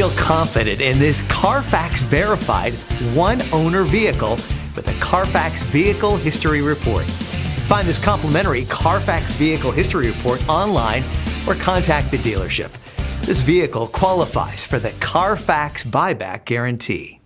Feel confident in this Carfax verified one-owner vehicle with a Carfax Vehicle History Report. Find this complimentary Carfax Vehicle History Report online or contact the dealership. This vehicle qualifies for the Carfax Buyback Guarantee.